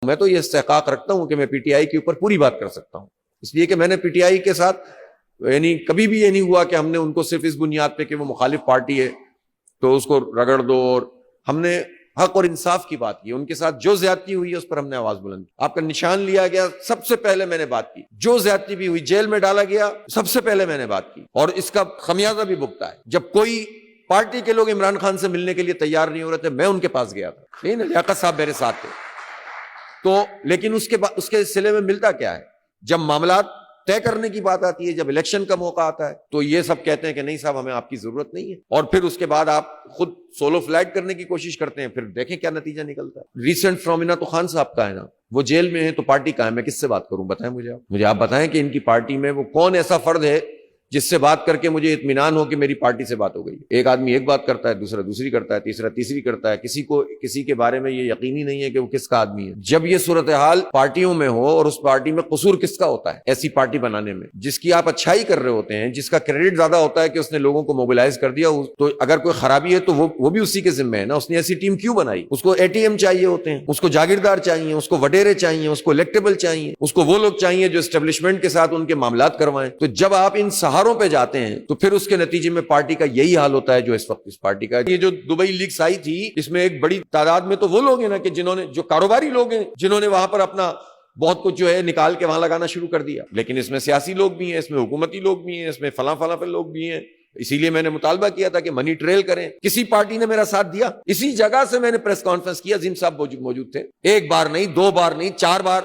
میں تو یہ استحقاق رکھتا ہوں کہ میں پی ٹی آئی کے اوپر پوری بات کر سکتا ہوں، اس لیے کہ میں نے پی ٹی آئی کے ساتھ یعنی کبھی بھی یہ نہیں ہوا کہ ہم نے ان کو صرف اس بنیاد پہ کہ وہ مخالف پارٹی ہے تو اس کو رگڑ دو، اور ہم نے حق اور انصاف کی بات کی، ان کے ساتھ جو زیادتی ہوئی ہے اس پر ہم نے آواز بلند کی، آپ کا نشان لیا گیا، سب سے پہلے میں نے بات کی، جو زیادتی بھی ہوئی جیل میں ڈالا گیا، سب سے پہلے میں نے بات کی، اور اس کا خمیازہ بھی بھگتا ہے۔ جب کوئی پارٹی کے لوگ عمران خان سے ملنے کے لیے تیار نہیں ہو رہے تھے، میں ان کے پاس گیا تھا، نہیں نا، لیاقت صاحب میرے ساتھ تھے، تو لیکن اس کے سلسلے میں ملتا کیا ہے؟ جب معاملات طے کرنے کی بات آتی ہے، جب الیکشن کا موقع آتا ہے تو یہ سب کہتے ہیں کہ نہیں صاحب ہمیں آپ کی ضرورت نہیں ہے، اور پھر اس کے بعد آپ خود سولو فلائٹ کرنے کی کوشش کرتے ہیں، پھر دیکھیں کیا نتیجہ نکلتا ہے۔ ریسنٹ فنومینا تو خان صاحب کا ہے نا، وہ جیل میں ہے تو پارٹی کا ہے، میں کس سے بات کروں؟ بتائیں مجھے آپ بتائیں کہ ان کی پارٹی میں وہ کون ایسا فرد ہے جس سے بات کر کے مجھے اطمینان ہو کہ میری پارٹی سے بات ہو گئی؟ ایک آدمی ایک بات کرتا ہے، دوسرا دوسری کرتا ہے، تیسرا تیسری کرتا ہے، کسی کے بارے میں یہ یقینی نہیں ہے کہ وہ کس کا آدمی ہے۔ جب یہ صورتحال پارٹیوں میں ہو اور اس پارٹی میں قصور کس کا ہوتا ہے ایسی پارٹی بنانے میں، جس کی آپ اچھائی کر رہے ہوتے ہیں، جس کا کریڈٹ زیادہ ہوتا ہے کہ اس نے لوگوں کو موبلائز کر دیا، تو اگر کوئی خرابی ہے تو وہ بھی اسی کے ذمہ ہے نا، اس نے ایسی ٹیم کیوں بنائی؟ اس کو اے ٹی ایم چاہیے ہوتے ہیں، اس کو جاگیردار چاہیے، اس کو وڈیرے چاہیے، اس کو الیکٹیبل چاہیے، اس کو وہ لوگ چاہیے جو اسٹیبلشمنٹ کے ساتھ ان کے معاملات کروائیں۔ تو جب آپ ان سہاروں پہ جاتے ہیں تو پھر اس کے نتیجے میں پارٹی کا یہی حال ہوتا ہے جو اس وقت اس پارٹی کا ہے۔ یہ جو دبئی لیکس آئی تھی، اس میں ایک بڑی تعداد میں تو وہ لوگ ہیں نا کہ جو کاروباری لوگ ہیں، جنہوں نے وہاں پر اپنا بہت کچھ جو ہے نکال کے وہاں لگانا شروع کر دیا، لیکن اس میں سیاسی لوگ بھی ہیں، اس میں حکومتی لوگ بھی ہیں، اس میں فلاں پہ لوگ بھی ہیں۔ اسی لیے میں نے مطالبہ کیا تھا کہ منی ٹریل کریں، کسی پارٹی نے میرا ساتھ دیا؟ اسی جگہ سے میں نے پریس کانفرنس کیا، عظیم صاحب موجود تھے، ایک بار نہیں، دو بار نہیں، 4 بار۔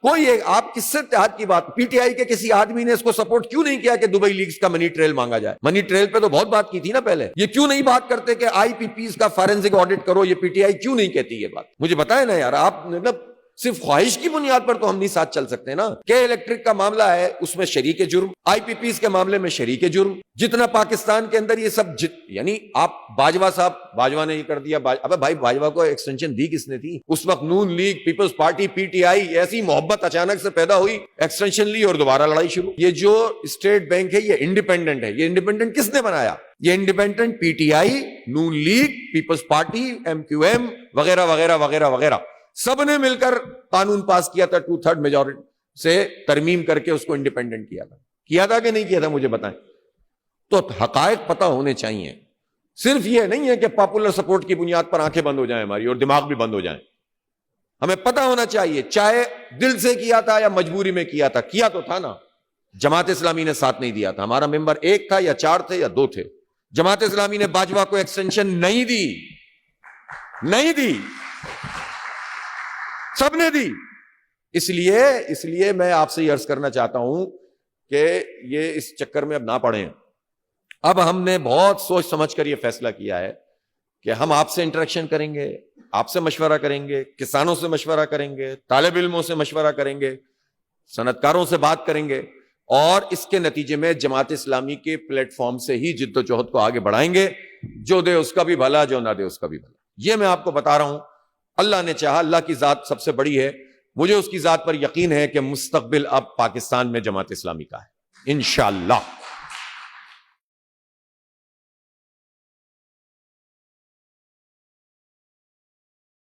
کوئی آپ کس سے اتحاد کی بات؟ پی ٹی آئی کے کسی آدمی نے اس کو سپورٹ کیوں نہیں کیا کہ دبئی لیگز کا منی ٹریل مانگا جائے؟ منی ٹریل پہ تو بہت بات کی تھی نا پہلے، یہ کیوں نہیں بات کرتے کہ آئی پی پیز کا فارنزک آڈٹ کرو؟ یہ پی ٹی آئی کیوں نہیں کہتی یہ بات؟ مجھے بتائیں نا یار، آپ مطلب صرف خواہش کی بنیاد پر تو ہم نہیں ساتھ چل سکتے نا۔ کہ الیکٹرک کا معاملہ ہے، اس میں شریک جرم، آئی پی پیز کے معاملے میں شریک جرم، جتنا پاکستان کے اندر یہ سب یعنی آپ باجوہ صاحب، باجوہ نے یہ کر دیا، ابے بھائی باجوہ کو ایکسٹینشن دی کس نے تھی؟ اس وقت Noon league, Peoples party, P T I, ایسی محبت اچانک سے پیدا ہوئی، ایکسٹینشن لی اور دوبارہ لڑائی شروع۔ یہ جو اسٹیٹ بینک ہے یہ انڈیپینڈنٹ ہے، یہ انڈیپینڈنٹ کس نے بنایا؟ یہ independent P T I, Noon league, Peoples Party, M Q M وغیرہ وغیرہ وغیرہ وغیرہ، سب نے مل کر قانون پاس کیا تھا، 2/3 میجورٹی سے ترمیم کر کے اس کو انڈیپینڈنٹ کیا تھا کہ نہیں کیا تھا؟ مجھے بتائیں۔ تو حقائق پتہ ہونے چاہیے، صرف یہ نہیں ہے کہ پاپولر سپورٹ کی بنیاد پر آنکھیں بند ہو جائیں ہماری اور دماغ بھی بند ہو جائیں۔ ہمیں پتہ ہونا چاہیے، چاہے دل سے کیا تھا یا مجبوری میں کیا تھا، کیا تو تھا نا۔ جماعت اسلامی نے ساتھ نہیں دیا تھا، ہمارا ممبر 1 تھا یا 4 تھے یا 2 تھے، جماعت اسلامی نے باجوہ کو ایکسٹینشن نہیں دی، سب نے دی۔ اس لیے میں آپ سے یہ عرض کرنا چاہتا ہوں کہ یہ اس چکر میں اب نہ پڑیں۔ اب ہم نے بہت سوچ سمجھ کر یہ فیصلہ کیا ہے کہ ہم آپ سے انٹریکشن کریں گے، آپ سے مشورہ کریں گے، کسانوں سے مشورہ کریں گے، طالب علموں سے مشورہ کریں گے، صنعت کاروں سے بات کریں گے، اور اس کے نتیجے میں جماعت اسلامی کے پلیٹ فارم سے ہی جد و جہد کو آگے بڑھائیں گے۔ جو دے اس کا بھی بھلا، جو نہ دے اس کا بھی بھلا۔ یہ میں آپ کو بتا رہا ہوں، اللہ نے چاہا، اللہ کی ذات سب سے بڑی ہے، مجھے اس کی ذات پر یقین ہے کہ مستقبل اب پاکستان میں جماعت اسلامی کا ہے انشاءاللہ۔